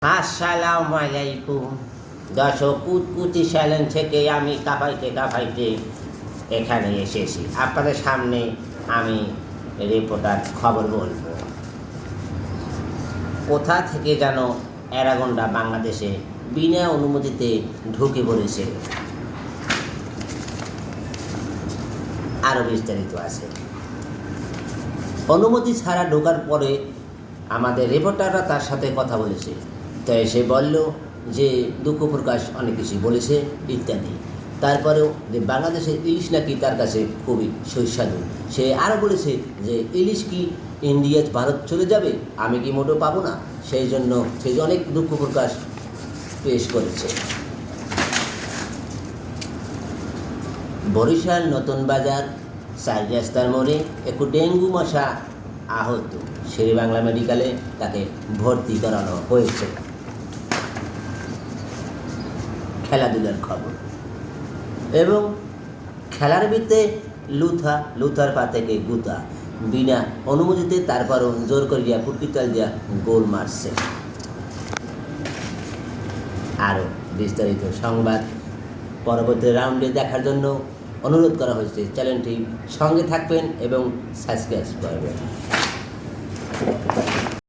আসসালামু আলাইকুম। দর্শক, কুতকুতি চ্যানেল থেকে আমি কাঁপাইতে কাঁপাইতে এখানে এসেছি। আপনাদের সামনে আমি রিপোর্টার খবর বলবো। কোথা থেকে যেন অ্যানাকোন্ডা বাংলাদেশে বিনা অনুমতিতে ঢুকে পড়েছে। আরও বিস্তারিত আছে। অনুমতি ছাড়া ঢোকার পরে আমাদের রিপোর্টাররা তার সাথে কথা বলেছে। তাই সে বলল যে দুঃখ প্রকাশ অনেক কিছু বলেছে ইত্যাদি। তারপরেও যে বাংলাদেশের ইলিশ নাকি তার কাছে খুবই সুস্বাদু। সে আরও বলেছে যে ইলিশ কি ইন্ডিয়া ভারত চলে যাবে, আমি কি মোটেও পাবো না। সেই জন্য সে অনেক দুঃখ প্রকাশ পেশ করেছে। বরিশাল নতুন বাজার 4 রাস্তার মোড়ে একটু ডেঙ্গু মশা আহত, শেরেবাংলা মেডিকেলে তাকে ভর্তি করানো হয়েছে। খেলাধুলার খবর এবং খেলার ভিত্তে লুথার পা থেকে গুতা বিনা অনুমতিতে, তারপরও জোর করিয়া পুটকিতাল দিয়া গোল মারছে। আরও বিস্তারিত সংবাদ পরবর্তী রাউন্ডে দেখার জন্য অনুরোধ করা হয়েছে। চ্যানেলটি সঙ্গে থাকবেন এবং সাবস্ক্রাইব করবেন।